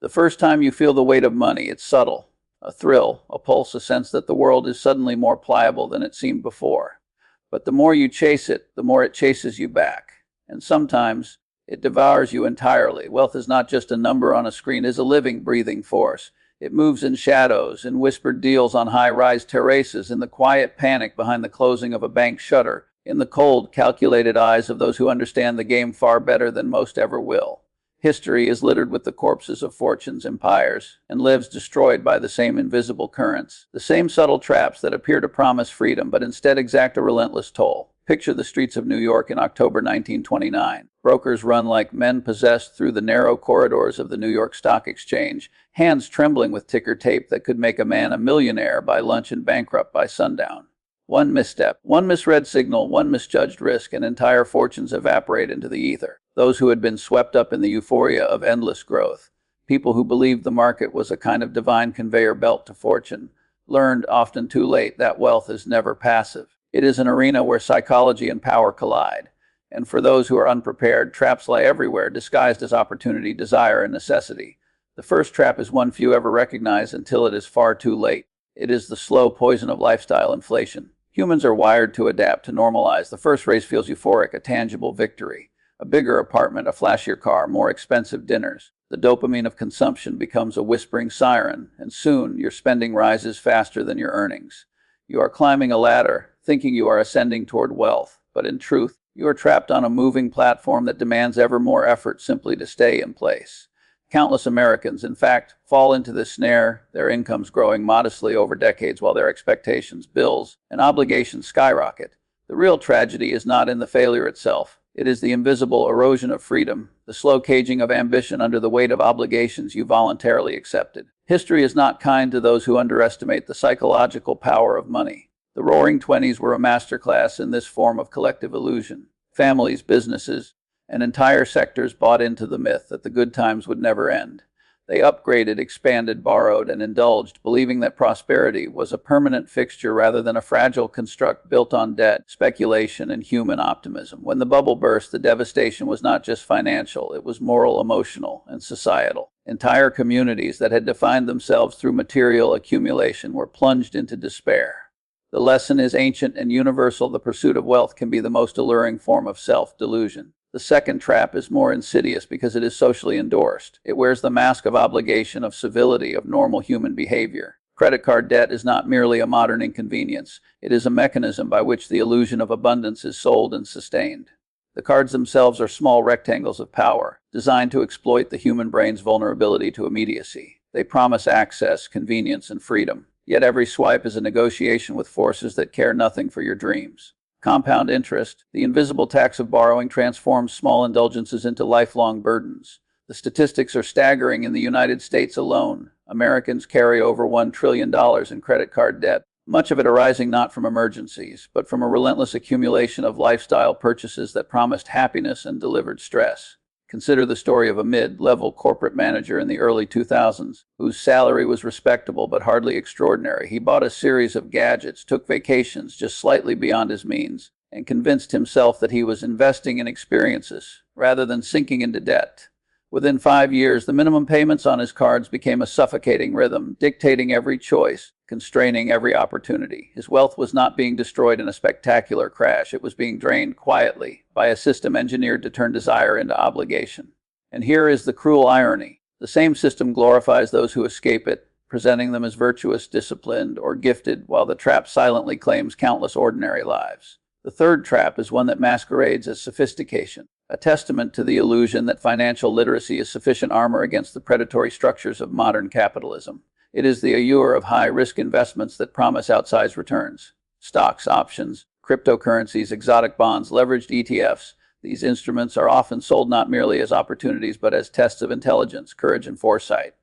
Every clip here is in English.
The first time you feel the weight of money, it's subtle. A thrill, a pulse, a sense that the world is suddenly more pliable than it seemed before. But the more you chase it, the more it chases you back. And sometimes it devours you entirely. Wealth is not just a number on a screen, it is a living, breathing force. It moves in shadows, in whispered deals on high-rise terraces, in the quiet panic behind the closing of a bank shutter, in the cold, calculated eyes of those who understand the game far better than most ever will. History is littered with the corpses of fortunes, empires, and lives destroyed by the same invisible currents, the same subtle traps that appear to promise freedom but instead exact a relentless toll. Picture the streets of New York in October 1929. Brokers run like men possessed through the narrow corridors of the New York Stock Exchange, hands trembling with ticker tape that could make a man a millionaire by lunch and bankrupt by sundown. One misstep, one misread signal, one misjudged risk, and entire fortunes evaporate into the ether. Those who had been swept up in the euphoria of endless growth, people who believed the market was a kind of divine conveyor belt to fortune, learned, often too late, that wealth is never passive. It is an arena where psychology and power collide. And for those who are unprepared, traps lie everywhere, disguised as opportunity, desire, and necessity. The first trap is one few ever recognize until it is far too late. It is the slow poison of lifestyle inflation. Humans are wired to adapt, to normalize. The first race feels euphoric, a tangible victory. A bigger apartment, a flashier car, more expensive dinners. The dopamine of consumption becomes a whispering siren, and soon your spending rises faster than your earnings. You are climbing a ladder, thinking you are ascending toward wealth, but in truth, you are trapped on a moving platform that demands ever more effort simply to stay in place. Countless Americans, in fact, fall into this snare, their incomes growing modestly over decades while their expectations, bills, and obligations skyrocket. The real tragedy is not in the failure itself. It is the invisible erosion of freedom, the slow caging of ambition under the weight of obligations you voluntarily accepted. History is not kind to those who underestimate the psychological power of money. The Roaring Twenties were a masterclass in this form of collective illusion. Families, businesses, and entire sectors bought into the myth that the good times would never end. They upgraded, expanded, borrowed, and indulged, believing that prosperity was a permanent fixture rather than a fragile construct built on debt, speculation, and human optimism. When the bubble burst, the devastation was not just financial, it was moral, emotional, and societal. Entire communities that had defined themselves through material accumulation were plunged into despair. The lesson is ancient and universal. The pursuit of wealth can be the most alluring form of self-delusion. The second trap is more insidious because it is socially endorsed. It wears the mask of obligation, of civility, of normal human behavior. Credit card debt is not merely a modern inconvenience. It is a mechanism by which the illusion of abundance is sold and sustained. The cards themselves are small rectangles of power, designed to exploit the human brain's vulnerability to immediacy. They promise access, convenience, and freedom. Yet every swipe is a negotiation with forces that care nothing for your dreams. Compound interest, the invisible tax of borrowing, transforms small indulgences into lifelong burdens. The statistics are staggering. In the United States alone, Americans carry over $1 trillion in credit card debt, much of it arising not from emergencies, but from a relentless accumulation of lifestyle purchases that promised happiness and delivered stress. Consider the story of a mid-level corporate manager in the early 2000s, whose salary was respectable but hardly extraordinary. He bought a series of gadgets, took vacations just slightly beyond his means, and convinced himself that he was investing in experiences rather than sinking into debt. Within 5 years, the minimum payments on his cards became a suffocating rhythm, dictating every choice, constraining every opportunity. His wealth was not being destroyed in a spectacular crash. It was being drained quietly by a system engineered to turn desire into obligation. And here is the cruel irony. The same system glorifies those who escape it, presenting them as virtuous, disciplined, or gifted, while the trap silently claims countless ordinary lives. The third trap is one that masquerades as sophistication, a testament to the illusion that financial literacy is sufficient armor against the predatory structures of modern capitalism. It is the allure of high-risk investments that promise outsized returns. Stocks, options, cryptocurrencies, exotic bonds, leveraged ETFs. These instruments are often sold not merely as opportunities but as tests of intelligence, courage, and foresight.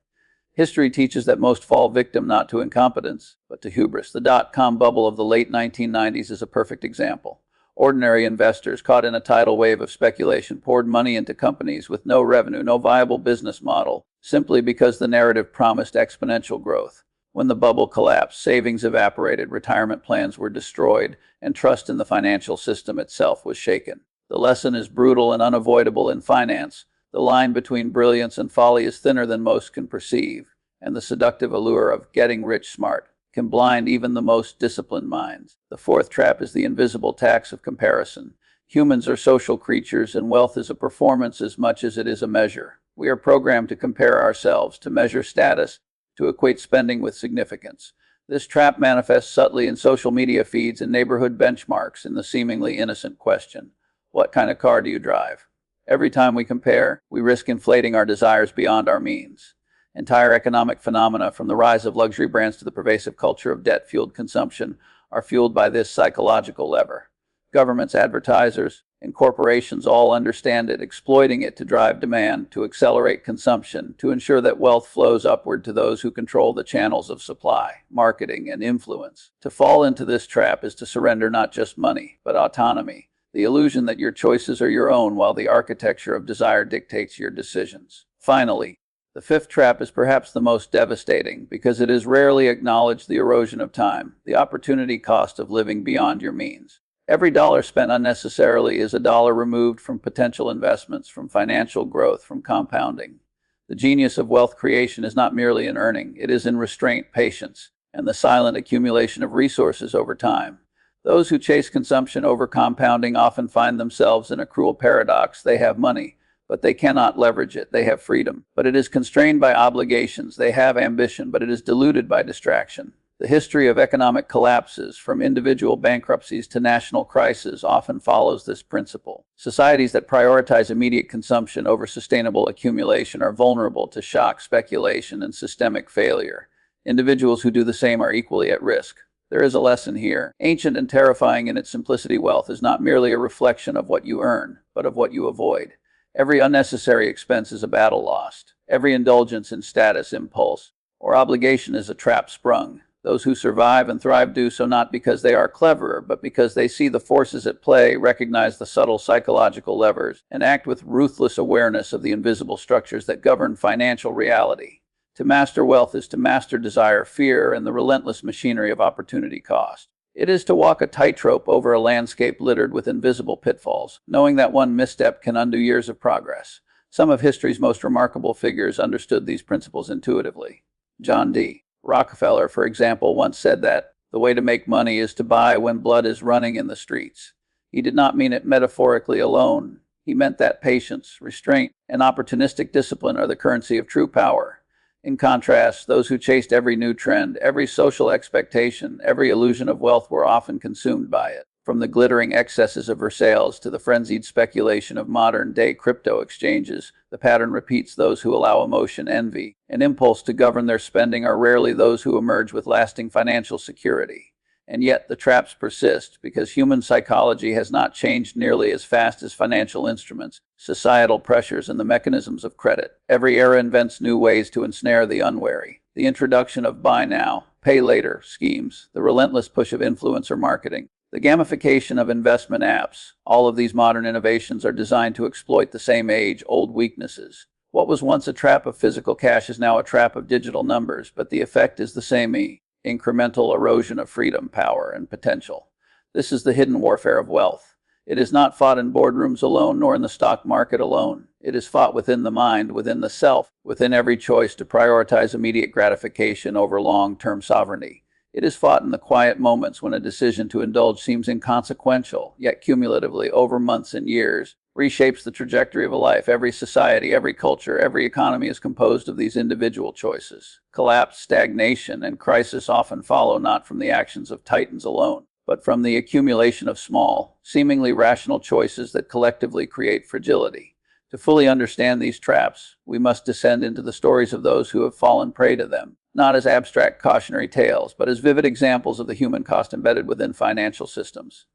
History teaches that most fall victim not to incompetence, but to hubris. The dot-com bubble of the late 1990s is a perfect example. Ordinary investors, caught in a tidal wave of speculation, poured money into companies with no revenue, no viable business model, simply because the narrative promised exponential growth. When the bubble collapsed, savings evaporated, retirement plans were destroyed, and trust in the financial system itself was shaken. The lesson is brutal and unavoidable in finance. The line between brilliance and folly is thinner than most can perceive, and the seductive allure of getting rich smart can blind even the most disciplined minds. The fourth trap is the invisible tax of comparison. Humans are social creatures, and wealth is a performance as much as it is a measure. We are programmed to compare ourselves, to measure status, to equate spending with significance. This trap manifests subtly in social media feeds and neighborhood benchmarks in the seemingly innocent question, what kind of car do you drive? Every time we compare, we risk inflating our desires beyond our means. Entire economic phenomena, from the rise of luxury brands to the pervasive culture of debt-fueled consumption, are fueled by this psychological lever. Governments, advertisers, and corporations all understand it, exploiting it to drive demand, to accelerate consumption, to ensure that wealth flows upward to those who control the channels of supply, marketing, and influence. To fall into this trap is to surrender not just money, but autonomy, the illusion that your choices are your own while the architecture of desire dictates your decisions. Finally, the fifth trap is perhaps the most devastating because it is rarely acknowledged: the erosion of time, the opportunity cost of living beyond your means. Every dollar spent unnecessarily is a dollar removed from potential investments, from financial growth, from compounding. The genius of wealth creation is not merely in earning, it is in restraint, patience, and the silent accumulation of resources over time. Those who chase consumption over compounding often find themselves in a cruel paradox. They have money, but they cannot leverage it. They have freedom, but it is constrained by obligations. They have ambition, but it is diluted by distraction. The history of economic collapses, from individual bankruptcies to national crises, often follows this principle. Societies that prioritize immediate consumption over sustainable accumulation are vulnerable to shock, speculation, and systemic failure. Individuals who do the same are equally at risk. There is a lesson here. Ancient and terrifying in its simplicity, wealth is not merely a reflection of what you earn, but of what you avoid. Every unnecessary expense is a battle lost. Every indulgence in status, impulse, or obligation is a trap sprung. Those who survive and thrive do so not because they are cleverer, but because they see the forces at play, recognize the subtle psychological levers, and act with ruthless awareness of the invisible structures that govern financial reality. To master wealth is to master desire, fear, and the relentless machinery of opportunity cost. It is to walk a tightrope over a landscape littered with invisible pitfalls, knowing that one misstep can undo years of progress. Some of history's most remarkable figures understood these principles intuitively. John D. Rockefeller, for example, once said that the way to make money is to buy when blood is running in the streets. He did not mean it metaphorically alone. He meant that patience, restraint, and opportunistic discipline are the currency of true power. In contrast, those who chased every new trend, every social expectation, every illusion of wealth were often consumed by it. From the glittering excesses of Versailles to the frenzied speculation of modern-day crypto exchanges, the pattern repeats. Those who allow emotion, envy, and impulse to govern their spending are rarely those who emerge with lasting financial security. And yet the traps persist because human psychology has not changed nearly as fast as financial instruments, societal pressures, and the mechanisms of credit. Every era invents new ways to ensnare the unwary. The introduction of buy now, pay later schemes, the relentless push of influencer marketing, the gamification of investment apps. All of these modern innovations are designed to exploit the same age-old weaknesses. What was once a trap of physical cash is now a trap of digital numbers, but the effect is the same: incremental erosion of freedom, power, and potential. This is the hidden warfare of wealth. It is not fought in boardrooms alone, nor in the stock market alone. It is fought within the mind, within the self, within every choice to prioritize immediate gratification over long-term sovereignty. It is fought in the quiet moments when a decision to indulge seems inconsequential, yet cumulatively, over months and years, reshapes the trajectory of a life. Every society, every culture, every economy is composed of these individual choices. Collapse, stagnation, and crisis often follow not from the actions of titans alone, but from the accumulation of small, seemingly rational choices that collectively create fragility. To fully understand these traps, we must descend into the stories of those who have fallen prey to them, not as abstract cautionary tales, but as vivid examples of the human cost embedded within financial systems.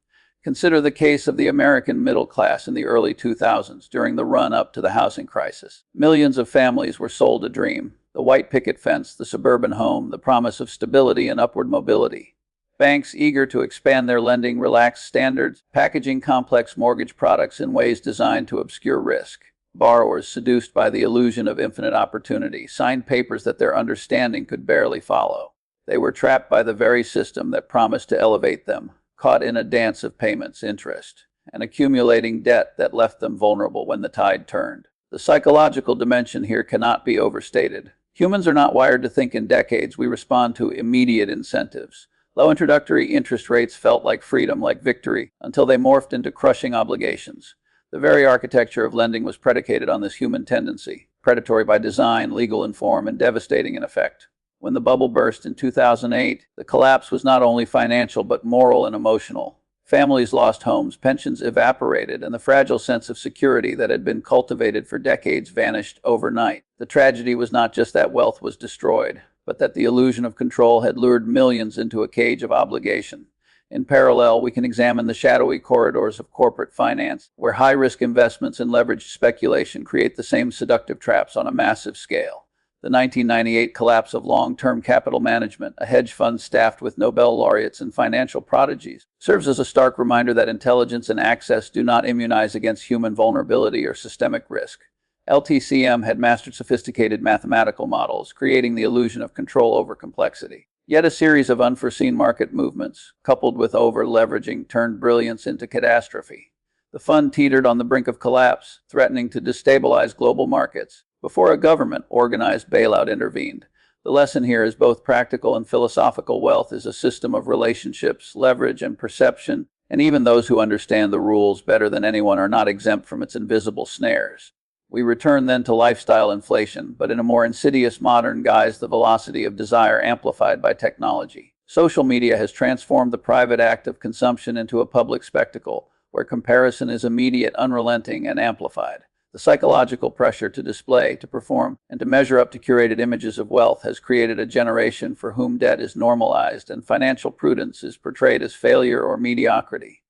Consider the case of the American middle class in the early 2000s, during the run-up to the housing crisis. Millions of families were sold a dream: the white picket fence, the suburban home, the promise of stability and upward mobility. Banks, eager to expand their lending, relaxed standards, packaging complex mortgage products in ways designed to obscure risk. Borrowers, seduced by the illusion of infinite opportunity, signed papers that their understanding could barely follow. They were trapped by the very system that promised to elevate them, caught in a dance of payments, interest, and accumulating debt that left them vulnerable when the tide turned. The psychological dimension here cannot be overstated. Humans are not wired to think in decades. We respond to immediate incentives. Low introductory interest rates felt like freedom, like victory, until they morphed into crushing obligations. The very architecture of lending was predicated on this human tendency, predatory by design, legal in form, and devastating in effect. When the bubble burst in 2008, the collapse was not only financial but moral and emotional. Families lost homes, pensions evaporated, and the fragile sense of security that had been cultivated for decades vanished overnight. The tragedy was not just that wealth was destroyed, but that the illusion of control had lured millions into a cage of obligation. In parallel, we can examine the shadowy corridors of corporate finance, where high-risk investments and leveraged speculation create the same seductive traps on a massive scale. The 1998 collapse of long-term capital management, a hedge fund staffed with Nobel laureates and financial prodigies, serves as a stark reminder that intelligence and access do not immunize against human vulnerability or systemic risk. LTCM had mastered sophisticated mathematical models, creating the illusion of control over complexity. Yet a series of unforeseen market movements, coupled with over-leveraging, turned brilliance into catastrophe. The fund teetered on the brink of collapse, threatening to destabilize global markets, before a government-organized bailout intervened. The lesson here is both practical and philosophical. Wealth is a system of relationships, leverage, and perception, and even those who understand the rules better than anyone are not exempt from its invisible snares. We return then to lifestyle inflation, but in a more insidious modern guise, the velocity of desire amplified by technology. Social media has transformed the private act of consumption into a public spectacle, where comparison is immediate, unrelenting, and amplified. The psychological pressure to display, to perform, and to measure up to curated images of wealth has created a generation for whom debt is normalized and financial prudence is portrayed as failure or mediocrity.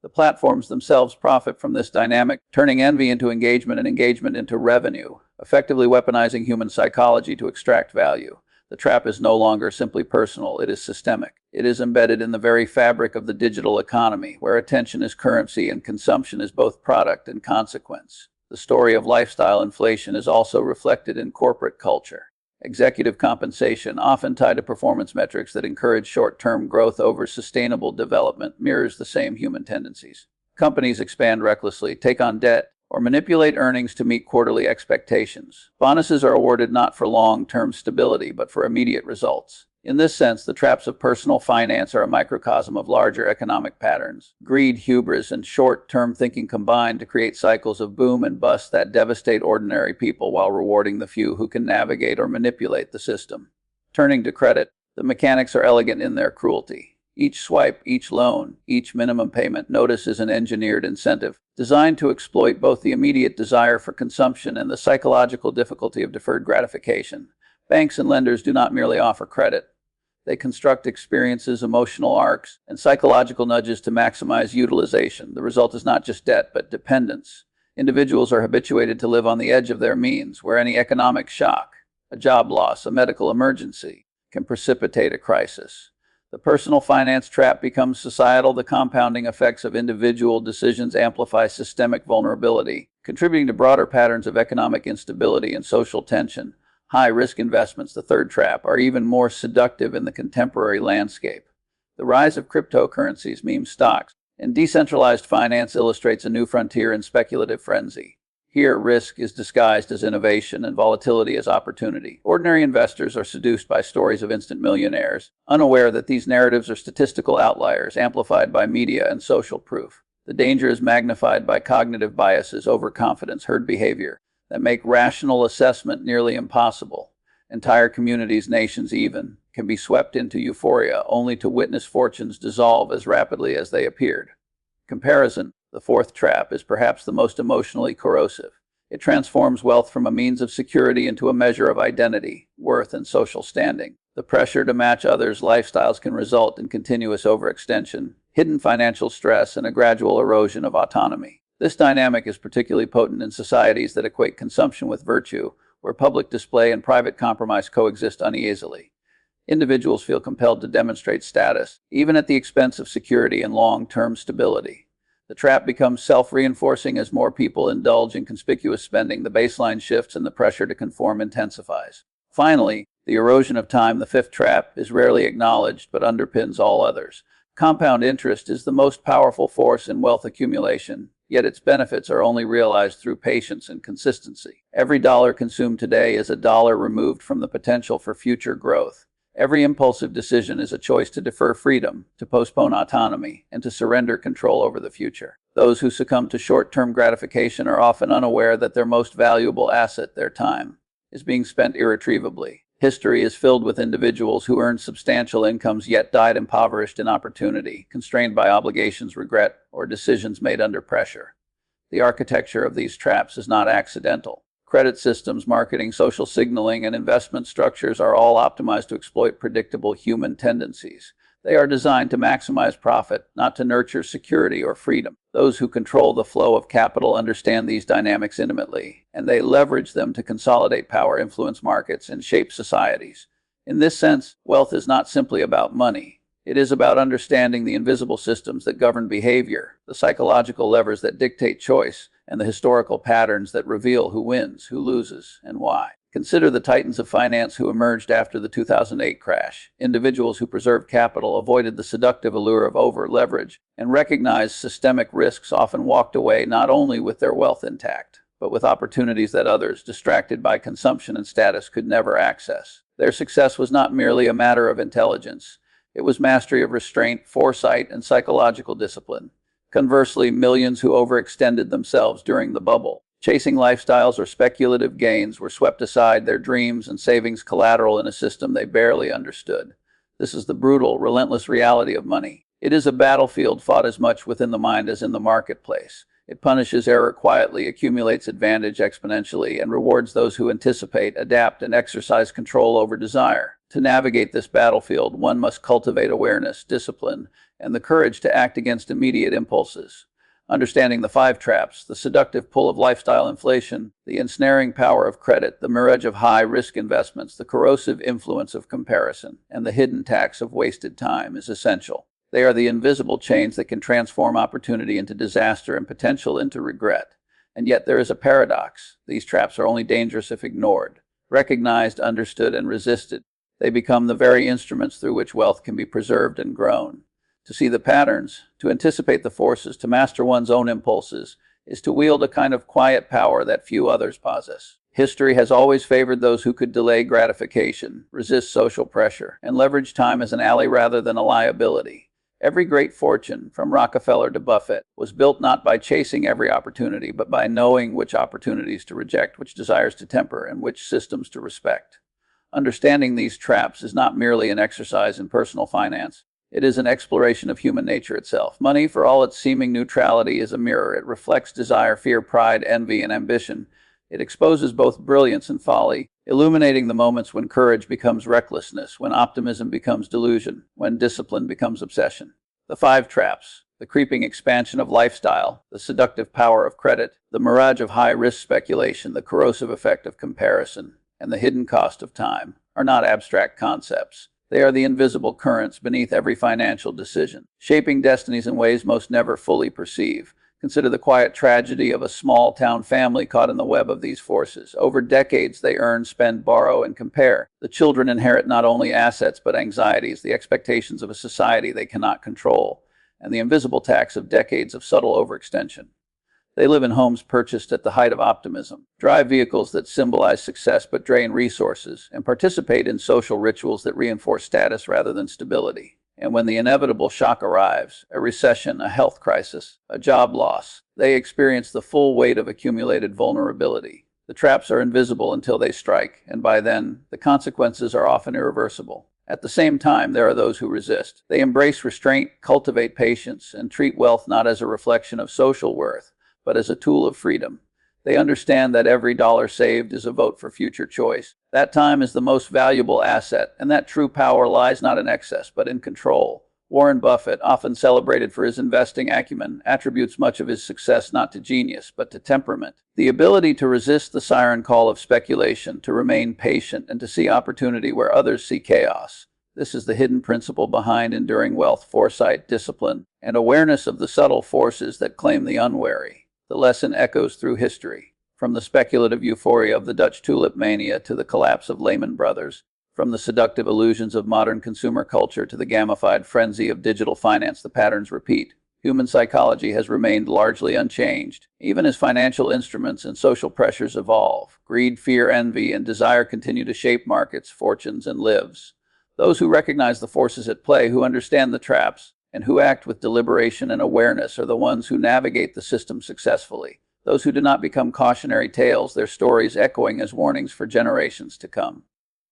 The platforms themselves profit from this dynamic, turning envy into engagement and engagement into revenue, effectively weaponizing human psychology to extract value. The trap is no longer simply personal, it is systemic. It is embedded in the very fabric of the digital economy, where attention is currency and consumption is both product and consequence. The story of lifestyle inflation is also reflected in corporate culture. Executive compensation, often tied to performance metrics that encourage short-term growth over sustainable development, mirrors the same human tendencies. Companies expand recklessly, take on debt, or manipulate earnings to meet quarterly expectations. Bonuses are awarded not for long-term stability, but for immediate results. In this sense, the traps of personal finance are a microcosm of larger economic patterns. Greed, hubris, and short-term thinking combine to create cycles of boom and bust that devastate ordinary people while rewarding the few who can navigate or manipulate the system. Turning to credit, the mechanics are elegant in their cruelty. Each swipe, each loan, each minimum payment notice is an engineered incentive, designed to exploit both the immediate desire for consumption and the psychological difficulty of deferred gratification. Banks and lenders do not merely offer credit. They construct experiences, emotional arcs, and psychological nudges to maximize utilization. The result is not just debt, but dependence. Individuals are habituated to live on the edge of their means, where any economic shock, a job loss, a medical emergency, can precipitate a crisis. The personal finance trap becomes societal. The compounding effects of individual decisions amplify systemic vulnerability, contributing to broader patterns of economic instability and social tension. High-risk investments, the third trap, are even more seductive in the contemporary landscape. The rise of cryptocurrencies, meme stocks, and decentralized finance illustrates a new frontier in speculative frenzy. Here, risk is disguised as innovation and volatility as opportunity. Ordinary investors are seduced by stories of instant millionaires, unaware that these narratives are statistical outliers amplified by media and social proof. The danger is magnified by cognitive biases, overconfidence, herd behavior that make rational assessment nearly impossible. Entire communities, nations even, can be swept into euphoria only to witness fortunes dissolve as rapidly as they appeared. Comparison, the fourth trap, is perhaps the most emotionally corrosive. It transforms wealth from a means of security into a measure of identity, worth, and social standing. The pressure to match others' lifestyles can result in continuous overextension, hidden financial stress, and a gradual erosion of autonomy. This dynamic is particularly potent in societies that equate consumption with virtue, where public display and private compromise coexist uneasily. Individuals feel compelled to demonstrate status, even at the expense of security and long-term stability. The trap becomes self-reinforcing as more people indulge in conspicuous spending. The baseline shifts and the pressure to conform intensifies. Finally, the erosion of time, the fifth trap, is rarely acknowledged but underpins all others. Compound interest is the most powerful force in wealth accumulation, yet its benefits are only realized through patience and consistency. Every dollar consumed today is a dollar removed from the potential for future growth. Every impulsive decision is a choice to defer freedom, to postpone autonomy, and to surrender control over the future. Those who succumb to short-term gratification are often unaware that their most valuable asset, their time, is being spent irretrievably. History is filled with individuals who earned substantial incomes yet died impoverished in opportunity, constrained by obligations, regret, or decisions made under pressure. The architecture of these traps is not accidental. Credit systems, marketing, social signaling, and investment structures are all optimized to exploit predictable human tendencies. They are designed to maximize profit, not to nurture security or freedom. Those who control the flow of capital understand these dynamics intimately, and they leverage them to consolidate power, influence markets, and shape societies. In this sense, wealth is not simply about money. It is about understanding the invisible systems that govern behavior, the psychological levers that dictate choice, and the historical patterns that reveal who wins, who loses, and why. Consider the titans of finance who emerged after the 2008 crash. Individuals who preserved capital, avoided the seductive allure of over-leverage, and recognized systemic risks often walked away not only with their wealth intact, but with opportunities that others, distracted by consumption and status, could never access. Their success was not merely a matter of intelligence. It was mastery of restraint, foresight, and psychological discipline. Conversely, millions who overextended themselves during the bubble, chasing lifestyles or speculative gains, were swept aside, their dreams and savings collateral in a system they barely understood. This is the brutal, relentless reality of money. It is a battlefield fought as much within the mind as in the marketplace. It punishes error quietly, accumulates advantage exponentially, and rewards those who anticipate, adapt, and exercise control over desire. To navigate this battlefield, one must cultivate awareness, discipline, and the courage to act against immediate impulses. Understanding the 5 traps, the seductive pull of lifestyle inflation, the ensnaring power of credit, the mirage of high-risk investments, the corrosive influence of comparison, and the hidden tax of wasted time is essential. They are the invisible chains that can transform opportunity into disaster and potential into regret. And yet there is a paradox. These traps are only dangerous if ignored. Recognized, understood, and resisted, they become the very instruments through which wealth can be preserved and grown. To see the patterns, to anticipate the forces, to master one's own impulses, is to wield a kind of quiet power that few others possess. History has always favored those who could delay gratification, resist social pressure, and leverage time as an ally rather than a liability. Every great fortune, from Rockefeller to Buffett, was built not by chasing every opportunity, but by knowing which opportunities to reject, which desires to temper, and which systems to respect. Understanding these traps is not merely an exercise in personal finance. It is an exploration of human nature itself. Money, for all its seeming neutrality, is a mirror. It reflects desire, fear, pride, envy, and ambition. It exposes both brilliance and folly, illuminating the moments when courage becomes recklessness, when optimism becomes delusion, when discipline becomes obsession. The 5 traps, the creeping expansion of lifestyle, the seductive power of credit, the mirage of high-risk speculation, the corrosive effect of comparison, and the hidden cost of time, are not abstract concepts. They are the invisible currents beneath every financial decision, shaping destinies in ways most never fully perceive. Consider the quiet tragedy of a small-town family caught in the web of these forces. Over decades, they earn, spend, borrow, and compare. The children inherit not only assets but anxieties, the expectations of a society they cannot control, and the invisible tax of decades of subtle overextension. They live in homes purchased at the height of optimism, drive vehicles that symbolize success but drain resources, and participate in social rituals that reinforce status rather than stability. And when the inevitable shock arrives, a recession, a health crisis, a job loss, they experience the full weight of accumulated vulnerability. The traps are invisible until they strike, and by then, the consequences are often irreversible. At the same time, there are those who resist. They embrace restraint, cultivate patience, and treat wealth not as a reflection of social worth, but as a tool of freedom. They understand that every dollar saved is a vote for future choice. That time is the most valuable asset, and that true power lies not in excess, but in control. Warren Buffett, often celebrated for his investing acumen, attributes much of his success not to genius, but to temperament. The ability to resist the siren call of speculation, to remain patient, and to see opportunity where others see chaos. This is the hidden principle behind enduring wealth: foresight, discipline, and awareness of the subtle forces that claim the unwary. The lesson echoes through history, from the speculative euphoria of the Dutch tulip mania to the collapse of Lehman Brothers, from the seductive illusions of modern consumer culture to the gamified frenzy of digital finance. The patterns repeat. Human psychology has remained largely unchanged, even as financial instruments and social pressures evolve. Greed, fear, envy, and desire continue to shape markets, fortunes, and lives. Those who recognize the forces at play, who understand the traps, and who act with deliberation and awareness are the ones who navigate the system successfully. Those who do not become cautionary tales, their stories echoing as warnings for generations to come.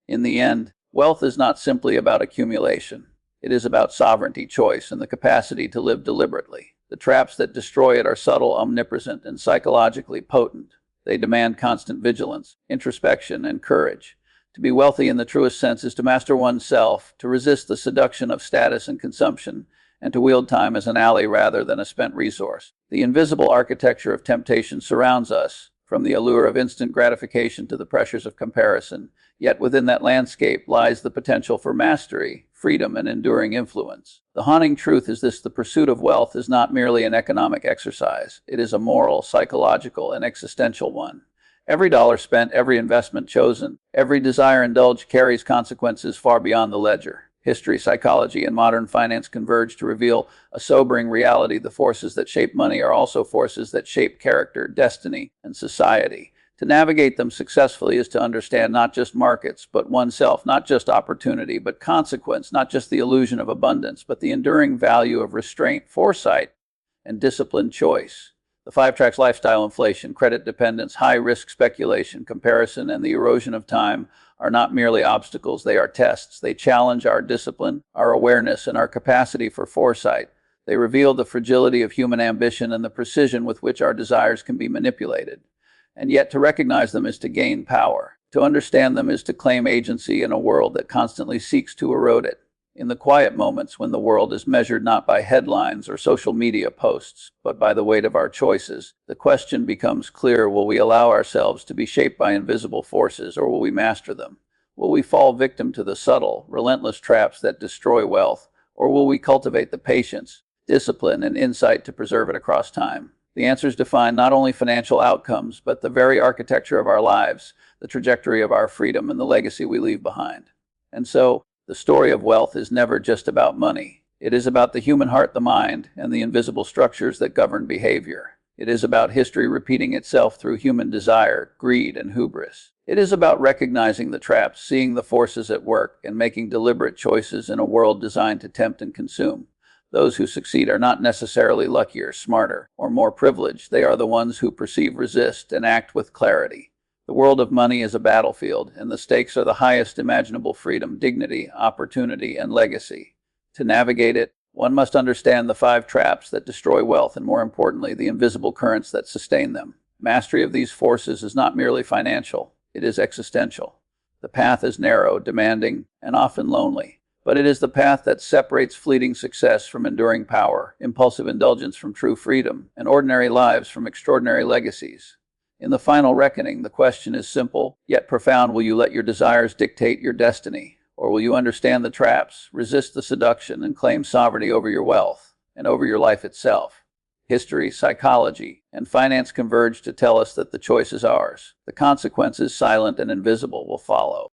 In the end, wealth is not simply about accumulation. It is about sovereignty, choice, and the capacity to live deliberately. The traps that destroy it are subtle, omnipresent, and psychologically potent. They demand constant vigilance, introspection, and courage. To be wealthy in the truest sense is to master oneself, to resist the seduction of status and consumption, and to wield time as an ally rather than a spent resource. The invisible architecture of temptation surrounds us, from the allure of instant gratification to the pressures of comparison. Yet within that landscape lies the potential for mastery, freedom, and enduring influence. The haunting truth is this: the pursuit of wealth is not merely an economic exercise. It is a moral, psychological, and existential one. Every dollar spent, every investment chosen, every desire indulged carries consequences far beyond the ledger. History, psychology, and modern finance converge to reveal a sobering reality. The forces that shape money are also forces that shape character, destiny, and society. To navigate them successfully is to understand not just markets, but oneself, not just opportunity, but consequence, not just the illusion of abundance, but the enduring value of restraint, foresight, and disciplined choice. The five tracks: lifestyle inflation, credit dependence, high-risk speculation, comparison, and the erosion of time are not merely obstacles, they are tests. They challenge our discipline, our awareness, and our capacity for foresight. They reveal the fragility of human ambition and the precision with which our desires can be manipulated. And yet to recognize them is to gain power. To understand them is to claim agency in a world that constantly seeks to erode it. In the quiet moments when the world is measured not by headlines or social media posts, but by the weight of our choices, the question becomes clear: will we allow ourselves to be shaped by invisible forces, or will we master them? Will we fall victim to the subtle, relentless traps that destroy wealth, or will we cultivate the patience, discipline, and insight to preserve it across time? The answers define not only financial outcomes, but the very architecture of our lives, the trajectory of our freedom, and the legacy we leave behind. And so, the story of wealth is never just about money. It is about the human heart, the mind, and the invisible structures that govern behavior. It is about history repeating itself through human desire, greed, and hubris. It is about recognizing the traps, seeing the forces at work, and making deliberate choices in a world designed to tempt and consume. Those who succeed are not necessarily luckier, smarter, or more privileged. They are the ones who perceive, resist, and act with clarity. The world of money is a battlefield, and the stakes are the highest imaginable: freedom, dignity, opportunity, and legacy. To navigate it, one must understand the five traps that destroy wealth, and more importantly, the invisible currents that sustain them. Mastery of these forces is not merely financial, it is existential. The path is narrow, demanding, and often lonely, but it is the path that separates fleeting success from enduring power, impulsive indulgence from true freedom, and ordinary lives from extraordinary legacies. In the final reckoning, the question is simple, yet profound: will you let your desires dictate your destiny? Or will you understand the traps, resist the seduction, and claim sovereignty over your wealth and over your life itself? History, psychology, and finance converge to tell us that the choice is ours. The consequences, silent and invisible, will follow.